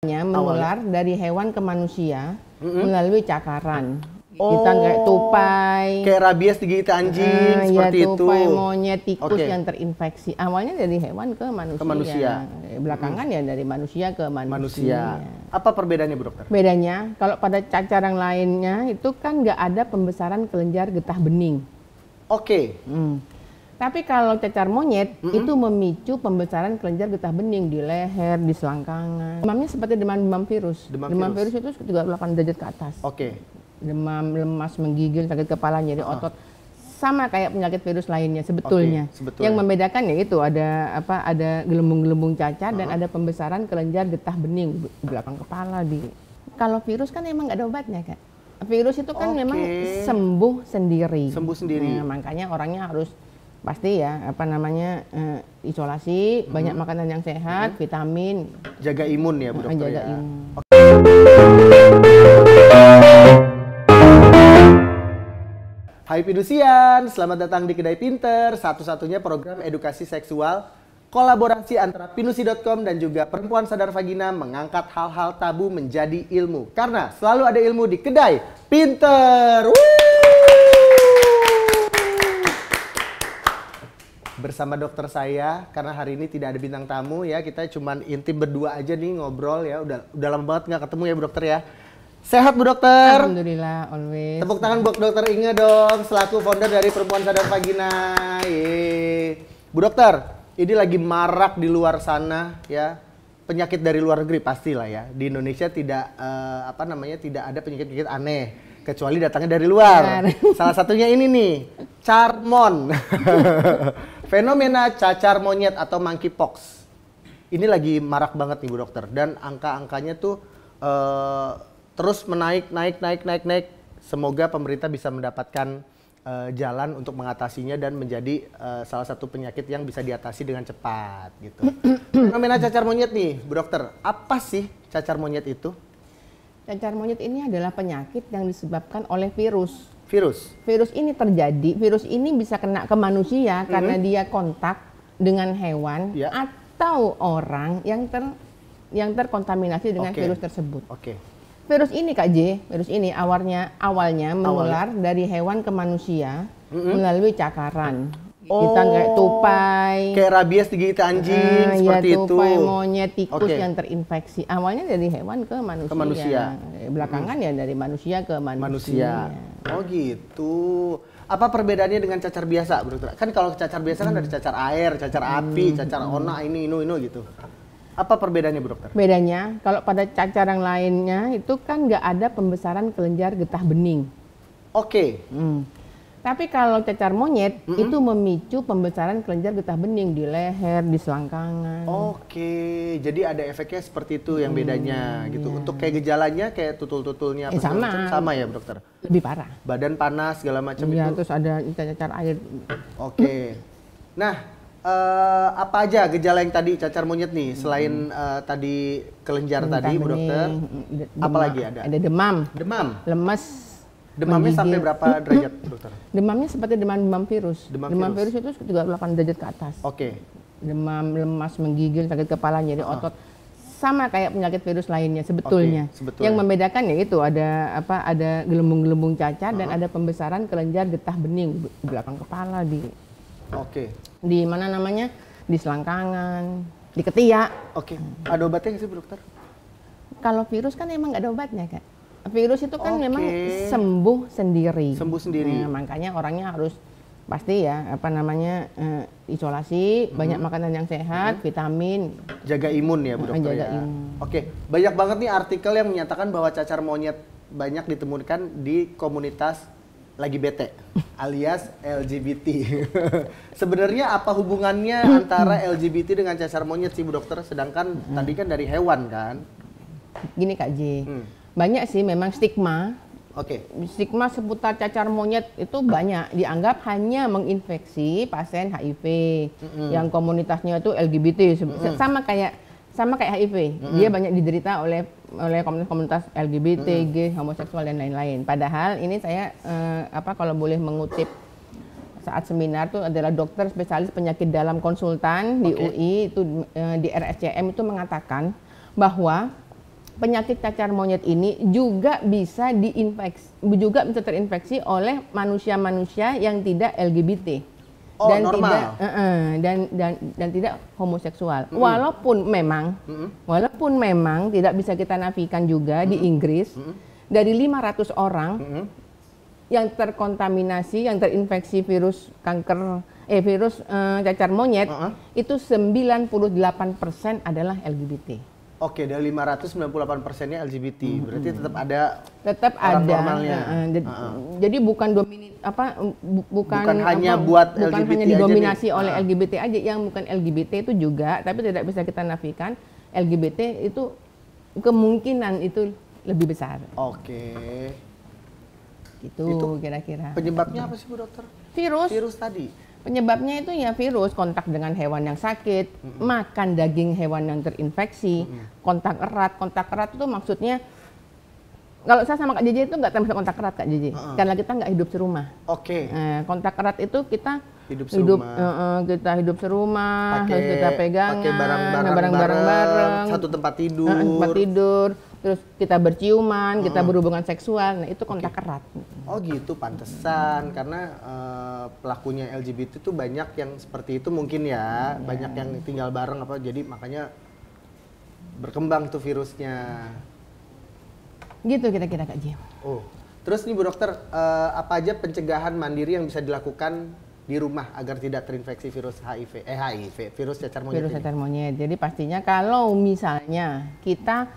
Menular dari hewan ke manusia melalui cakaran. Kita kayak tupai, kayak rabies digigit anjing, seperti ya, itu. Tupai, monyet, tikus yang terinfeksi. Awalnya dari hewan ke manusia. Belakangan ya dari manusia ke manusia. Apa perbedaannya, Bu Dokter? Bedanya, kalau pada cacar yang lainnya itu kan nggak ada pembesaran kelenjar getah bening. Tapi kalau cacar monyet itu memicu pembesaran kelenjar getah bening di leher, di selangkangan. Demamnya seperti demam virus. Demam virus itu 38 derajat ke atas. Demam, lemas, menggigil, sakit kepala, nyeri otot. Sama kayak penyakit virus lainnya sebetulnya. Yang membedakan ya itu ada gelembung-gelembung cacar dan ada pembesaran kelenjar getah bening di belakang kepala. Kalau virus kan emang nggak ada obatnya, Kak. Virus itu kan memang sembuh sendiri. Nah, makanya orangnya harus pasti ya isolasi, banyak makanan yang sehat, vitamin, jaga imun ya, Bu Dokter. Jaga imun. Hai Pinusian, selamat datang di Kedai Pinter, satu-satunya program edukasi seksual kolaborasi antara Pinusi.com dan juga Perempuan Sadar Vagina mengangkat hal-hal tabu menjadi ilmu. Karena selalu ada ilmu di Kedai Pinter. Bersama dokter saya, karena hari ini tidak ada bintang tamu ya, kita cuman intim berdua aja nih ngobrol ya. Udah lama banget nggak ketemu ya, Bu Dokter ya. Sehat, Bu Dokter? Alhamdulillah, always. Tepuk tangan buat Dokter Inge dong, selaku founder dari Perempuan Sadar Vagina. Bu Dokter, ini lagi marak di luar sana ya, penyakit dari luar negeri pastilah ya. Di Indonesia tidak tidak ada penyakit-penyakit aneh kecuali datangnya dari luar. Salah satunya ini nih, Charmon. Fenomena cacar monyet atau monkeypox. Ini lagi marak banget nih, Bu Dokter, dan angka-angkanya tuh terus naik. Semoga pemerintah bisa mendapatkan jalan untuk mengatasinya dan menjadi salah satu penyakit yang bisa diatasi dengan cepat gitu. Fenomena cacar monyet nih, Bu Dokter. Apa sih cacar monyet itu? Cacar monyet ini adalah penyakit yang disebabkan oleh virus. Virus ini terjadi, virus ini bisa kena ke manusia karena dia kontak dengan hewan atau orang yang terkontaminasi dengan virus tersebut. Virus ini Kak J, virus ini awalnya menular dari hewan ke manusia melalui cakaran. Kita kayak tupai, kayak rabies digigit anjing, seperti itu. Tupai, monyet, tikus yang terinfeksi. Awalnya dari hewan ke manusia. Belakangan ya dari manusia ke manusia. Oh gitu. Apa perbedaannya dengan cacar biasa, Bu Dokter? Kan kalau cacar biasa kan ada cacar air, cacar api, cacar ona, ini gitu. Apa perbedaannya, Bu Dokter? Bedanya, kalau pada cacar yang lainnya itu kan nggak ada pembesaran kelenjar getah bening. Tapi kalau cacar monyet itu memicu pembesaran kelenjar getah bening di leher, di selangkangan. Jadi ada efeknya seperti itu yang bedanya gitu. Untuk kayak gejalanya kayak tutul-tutulnya sama ya, Bu Dokter? Lebih parah. Badan panas segala macam itu. Terus ada cacar air. Nah, apa aja gejala yang tadi cacar monyet nih selain tadi kelenjar tadi, Bu Dokter? Apalagi ada? Ada demam, lemas. Demamnya sampai berapa derajat, Dokter? Demamnya seperti demam virus. Demam virus itu 38 derajat ke atas. Demam, lemas, menggigil, sakit kepala, nyeri otot. Sama kayak penyakit virus lainnya sebetulnya. Yang membedakan ya itu ada gelembung-gelembung cacar dan ada pembesaran kelenjar getah bening di belakang kepala di mana namanya? Di selangkangan, di ketiak. Ada obatnya nggak sih, Bu Dokter? Kalau virus kan emang nggak ada obatnya, Kak. Virus itu kan memang sembuh sendiri. Nah, makanya orangnya harus pasti ya isolasi, banyak makanan yang sehat, vitamin, jaga imun ya, Bu Dokter. Jaga imun. Banyak banget nih artikel yang menyatakan bahwa cacar monyet banyak ditemukan di komunitas lagi bete alias LGBT. Sebenarnya apa hubungannya antara LGBT dengan cacar monyet sih, Bu Dokter? Sedangkan tadi kan dari hewan kan? Gini Kak J. Banyak sih memang stigma. Stigma seputar cacar monyet itu banyak. Dianggap hanya menginfeksi pasien HIV yang komunitasnya itu LGBT. Sama kayak HIV. Dia banyak diderita oleh komunitas LGBT, gay, homoseksual dan lain-lain. Padahal ini saya kalau boleh mengutip saat seminar itu adalah dokter spesialis penyakit dalam konsultan di UI itu di RSCM itu mengatakan bahwa penyakit cacar monyet ini juga bisa terinfeksi oleh manusia-manusia yang tidak LGBT. Oh, Dan normal. dan tidak homoseksual. Walaupun memang tidak bisa kita nafikan juga di Inggris dari 500 orang yang terkontaminasi, yang terinfeksi virus cacar monyet itu 98% adalah LGBT. Oke, dari 598%-nya LGBT, berarti tetap ada orang normalnya. Jadi bukan hanya didominasi oleh LGBT aja, yang bukan LGBT itu juga, tapi tidak bisa kita nafikan LGBT itu kemungkinan itu lebih besar. Oke. Gitu kira-kira. Penyebabnya apa sih Bu Dokter? Virus tadi. Penyebabnya itu ya virus, kontak dengan hewan yang sakit, makan daging hewan yang terinfeksi, kontak erat. Kontak erat itu maksudnya, kalau saya sama Kak JJ itu nggak termasuk kontak erat Kak JJ, karena kita nggak hidup serumah. Oke. Kontak erat itu kita hidup serumah, pakai, kita pegangan, pakai barang-barang bareng, satu tempat tidur, terus kita berciuman, kita berhubungan seksual, nah itu kontak erat. Oh gitu, pantesan karena pelakunya LGBT itu banyak yang seperti itu mungkin ya, banyak yang tinggal bareng jadi makanya berkembang tuh virusnya. Gitu kira-kira Kak Jim. Oh, terus nih Bu Dokter, apa aja pencegahan mandiri yang bisa dilakukan di rumah agar tidak terinfeksi virus virus cacar monyet? Virus cacar monyet. Jadi pastinya kalau misalnya kita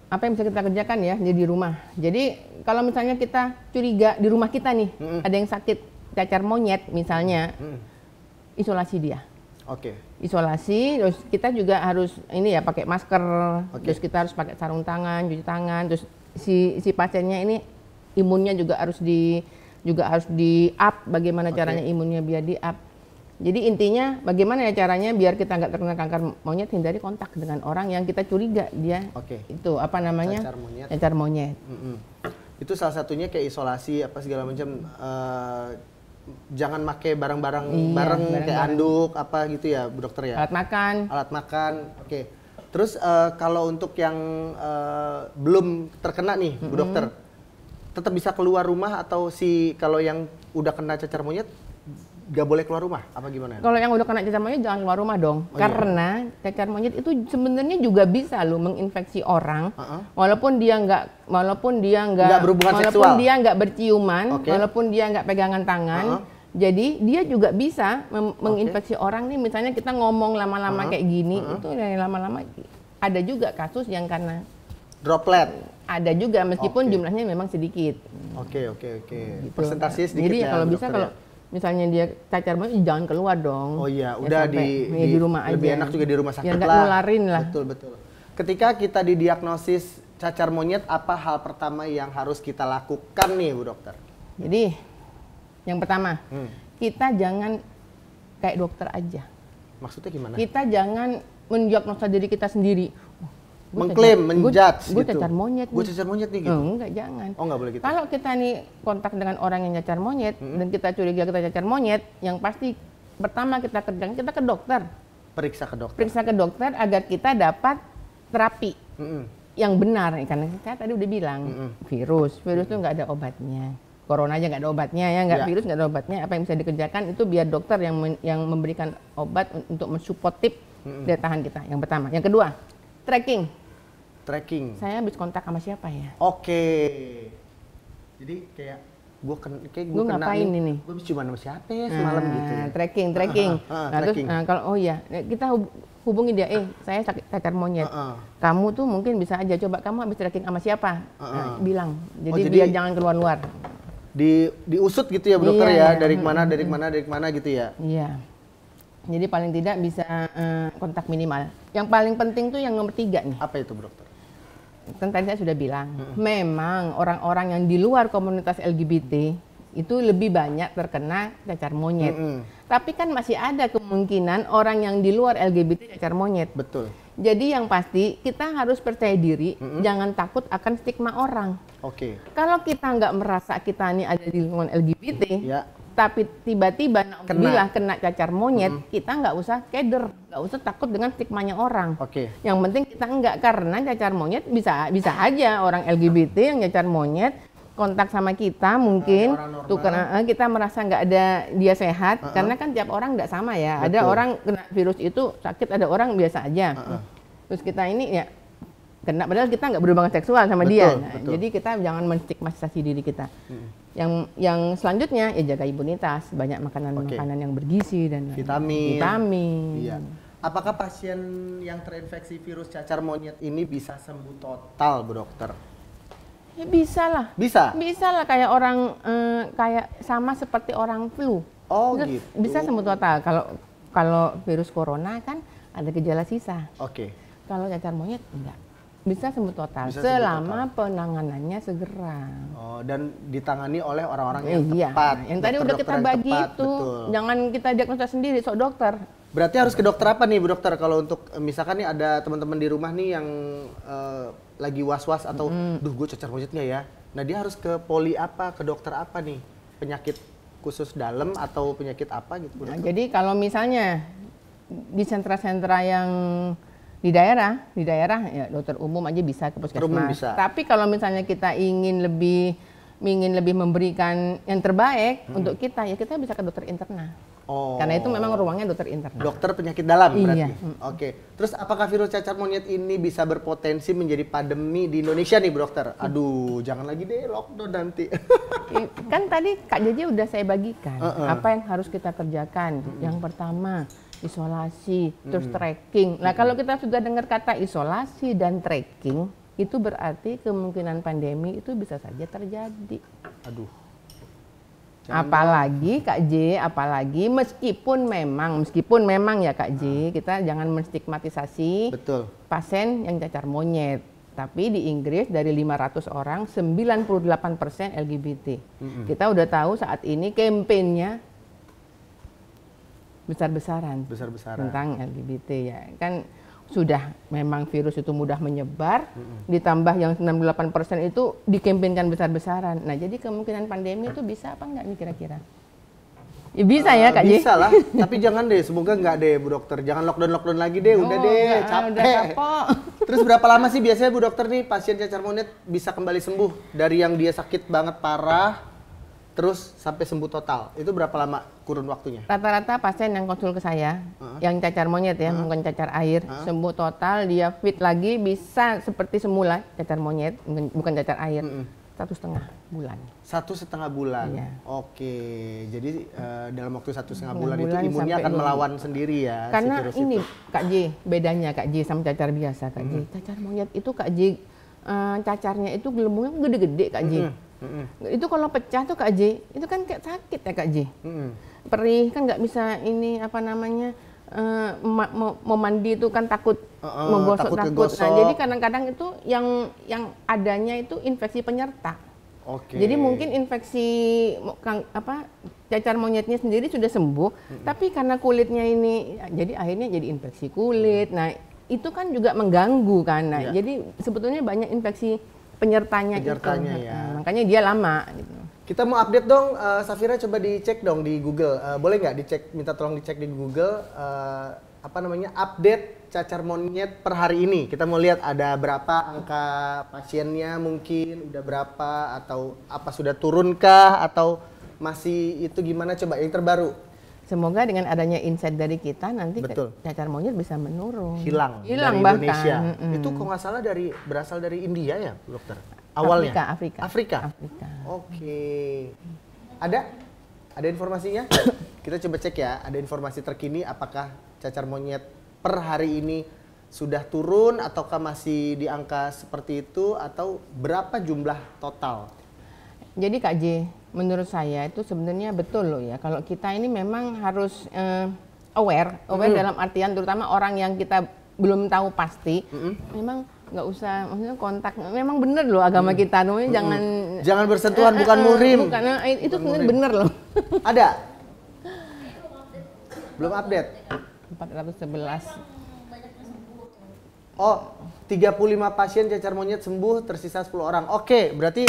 apa yang bisa kita kerjakan ya di rumah. Jadi kalau misalnya kita curiga di rumah kita nih ada yang sakit cacar monyet misalnya, isolasi dia. Oke. Isolasi, terus kita juga harus pakai masker, terus kita harus pakai sarung tangan, cuci tangan, terus si pasiennya ini imunnya juga harus di up, bagaimana caranya imunnya biar di up. Jadi intinya bagaimana ya caranya biar kita nggak terkena kanker monyet, hindari kontak dengan orang yang kita curiga dia itu cacar monyet. Itu salah satunya kayak isolasi segala macam. Jangan pakai barang-barang kayak anduk gitu ya Bu Dokter ya. Alat makan. Oke. Terus kalau untuk yang belum terkena nih Bu Dokter, tetap bisa keluar rumah atau kalau yang udah kena cacar monyet gak boleh keluar rumah apa gimana? Kalau yang udah kena cacar monyet jangan keluar rumah dong, karena cacar monyet itu sebenarnya juga bisa menginfeksi orang, walaupun dia nggak berhubungan seksual, walaupun dia nggak berciuman, walaupun dia nggak pegangan tangan, jadi dia juga bisa menginfeksi orang nih. Misalnya kita ngomong lama-lama kayak gini, itu lama-lama ada juga kasus yang karena droplet. Ada juga meskipun jumlahnya memang sedikit. Oke. Gitu. Persentasinya sedikit. Jadi kalau bisa misalnya dia cacar monyet jangan keluar dong. Oh iya, udah di rumah aja. Lebih enak juga di rumah sakit lah. Nggak nularin lah. Betul. Ketika kita didiagnosis cacar monyet, apa hal pertama yang harus kita lakukan nih Bu Dokter? Jadi yang pertama, kita jangan kayak dokter aja. Maksudnya gimana? Kita jangan mendiagnosa diri kita sendiri. Mengklaim, menjudge gitu. Gue cacar monyet nih. Gue cacar monyet nih gitu? Enggak, jangan. Oh, nggak boleh gitu? Kalau kita nih kontak dengan orang yang cacar monyet, dan kita curiga kita cacar monyet, yang pasti pertama kita kerjakan, kita ke dokter. Periksa ke dokter agar kita dapat terapi yang benar. Karena saya tadi udah bilang, virus itu nggak ada obatnya. Corona aja nggak ada obatnya virus nggak ada obatnya. Apa yang bisa dikerjakan itu biar dokter yang memberikan obat untuk mensupport daya tahan kita. Yang pertama. Yang kedua, tracking. Saya habis kontak sama siapa ya? Oke. Jadi kayak gue kena ngapain ini? Gue cuma sama siapa ya semalam gitu. Tracking. Terus kalau kita hubungi dia, saya sakit cacar monyet. Kamu tuh mungkin bisa aja coba kamu habis tracking sama siapa? Bilang. Jadi biar jangan keluar-luar. Diusut gitu ya Bu Dokter ya, dari mana gitu ya. Iya. Jadi paling tidak bisa kontak minimal. Yang paling penting tuh yang nomor 3 nih. Apa itu Bu Dokter? Tadi saya sudah bilang, memang orang-orang yang di luar komunitas LGBT itu lebih banyak terkena cacar monyet. Tapi kan masih ada kemungkinan orang yang di luar LGBT cacar monyet. Betul. Jadi yang pasti kita harus percaya diri, jangan takut akan stigma orang. Oke. Kalau kita nggak merasa kita ini ada di lingkungan LGBT, tapi tiba-tiba kena cacar monyet, kita nggak usah keder, nggak usah takut dengan stigmanya orang. Yang penting kita enggak, karena cacar monyet bisa aja orang LGBT yang cacar monyet kontak sama kita mungkin tuh karena kita merasa nggak ada dia sehat, karena kan tiap orang nggak sama ya. Betul. Ada orang kena virus itu sakit, ada orang biasa aja. Terus kita ini ya kena, padahal kita nggak berhubungan seksual sama dia. Nah, jadi kita jangan menstigmatisasi diri kita. Yang selanjutnya ya jaga imunitas, banyak makanan yang bergizi dan vitamin. Iya. Apakah pasien yang terinfeksi virus cacar monyet ini bisa sembuh total, Bu Dokter? Ya bisa lah. Bisa lah, kayak orang kayak sama seperti orang flu. Oh gitu. Bisa sembuh total. Kalau virus corona kan ada gejala sisa. Kalau cacar monyet enggak. Bisa sembuh total selama penanganannya segera. Oh, dan ditangani oleh orang-orang yang tepat. Yang tadi udah kita bagi itu. Betul. Jangan kita diagnosa sendiri, sok dokter. Berarti harus ke dokter apa nih, Bu Dokter? Kalau untuk misalkan nih ada teman-teman di rumah nih yang lagi was-was atau duh gue cacar monyet nggak ya? Nah, dia harus ke poli apa, ke dokter apa nih? Penyakit khusus dalam atau penyakit apa gitu, Bu Dokter? Nah, jadi kalau misalnya di sentra-sentra yang di daerah ya dokter umum aja bisa ke puskesmas. Tapi kalau misalnya kita ingin lebih memberikan yang terbaik untuk kita, ya kita bisa ke dokter interna. Karena itu memang ruangnya dokter interna. Dokter penyakit dalam berarti. Terus apakah virus cacar monyet ini bisa berpotensi menjadi pandemi di Indonesia nih, Bu Dokter? Aduh, jangan lagi deh lockdown nanti. Kan tadi Kak Jeje udah saya bagikan apa yang harus kita kerjakan. Yang pertama isolasi, terus tracking. Nah, kalau kita sudah dengar kata isolasi dan tracking, itu berarti kemungkinan pandemi itu bisa saja terjadi. Aduh. Apalagi Kak J, meskipun memang ya Kak J, kita jangan menstigmatisasi pasien yang cacar monyet. Tapi di Inggris dari 500 orang, 98% LGBT. Kita udah tahu saat ini kampanyenya besar-besaran tentang LGBT ya. Kan sudah memang virus itu mudah menyebar, ditambah yang 98% itu dikampanyekan besar-besaran. Nah, jadi kemungkinan pandemi itu bisa apa enggak nih kira-kira? Ya bisa ya Kak J? Bisa lah, tapi jangan deh, semoga enggak deh Bu Dokter. Jangan lockdown lagi deh, udah deh, capek. Udah kapok. Terus berapa lama sih biasanya Bu Dokter nih pasien cacar monyet bisa kembali sembuh? Dari yang dia sakit banget parah, terus sampai sembuh total, itu berapa lama kurun waktunya? Rata-rata pasien yang konsul ke saya, yang cacar monyet ya, bukan cacar air, sembuh total, dia fit lagi, bisa seperti semula cacar monyet, bukan cacar air, 1,5 bulan. 1,5 bulan? Iya. Oke, jadi dalam waktu 1,5 bulan itu imunnya akan melawan sendiri ya? Karena si virus ini itu. Kak J, bedanya Kak J sama cacar biasa Kak J. Cacar monyet itu Kak J, cacarnya itu gelembungnya gede-gede Kak J. Itu kalau pecah tuh Kak J, itu kan kayak sakit ya Kak J. Perih kan nggak bisa ini apa namanya mau mandi itu kan takut menggosok takut. Nah, jadi kadang-kadang itu yang adanya itu infeksi penyerta. Jadi mungkin infeksi cacar monyetnya sendiri sudah sembuh, tapi karena kulitnya ini jadi akhirnya jadi infeksi kulit. Nah, itu kan juga mengganggu kan. Nah, jadi sebetulnya banyak infeksi penyertanya itu. Ya. Makanya dia lama gitu. Kita mau update dong, Safira coba dicek dong di Google. Boleh nggak dicek, minta tolong dicek di Google update cacar monyet per hari ini. Kita mau lihat ada berapa angka pasiennya mungkin, udah berapa, atau apa sudah turunkah, atau masih itu gimana, coba yang terbaru. Semoga dengan adanya insight dari kita nanti cacar monyet bisa menurun. Hilang dari Indonesia. Itu kok nggak salah berasal dari India ya, Dokter? Awalnya? Afrika. Oke. Ada informasinya? Kita coba cek ya, ada informasi terkini apakah cacar monyet per hari ini sudah turun ataukah masih di angka seperti itu, atau berapa jumlah total? Jadi Kak J, menurut saya itu sebenarnya betul loh ya, kalau kita ini memang harus aware dalam artian terutama orang yang kita belum tahu pasti, memang nggak usah maksudnya kontak, memang bener loh agama kita, namanya jangan bersentuhan, bukan muhrim. Bukan, itu sebenarnya bener loh. Ada? Belum update? 411. Oh, 35 pasien cacar monyet sembuh, tersisa 10 orang. Oke, berarti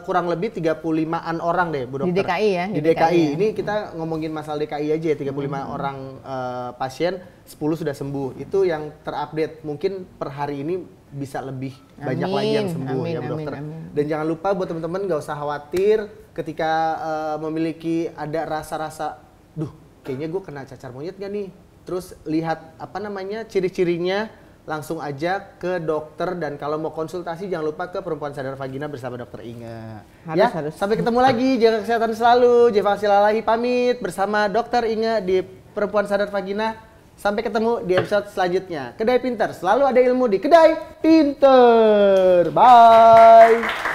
kurang lebih 35-an orang deh, Bu Dokter. Di DKI ya? Di DKI. Ya. Ini kita ngomongin masalah DKI aja ya, 35 orang pasien, 10 sudah sembuh. Itu yang terupdate. Mungkin per hari ini bisa lebih banyak lagi yang sembuh ya, Bu Dokter. Dan jangan lupa buat teman-teman nggak usah khawatir ketika memiliki ada rasa-rasa, duh kayaknya gue kena cacar monyet gak nih? Terus lihat apa namanya ciri-cirinya, langsung aja ke dokter, dan kalau mau konsultasi jangan lupa ke Perempuan Sadar Vagina bersama Dokter Inge. Harus. Sampai ketemu lagi, jaga kesehatan selalu. Jeval Silalahi pamit bersama Dokter Inge di Perempuan Sadar Vagina. Sampai ketemu di episode selanjutnya. Kedai Pinter, selalu ada ilmu di Kedai Pinter. Bye.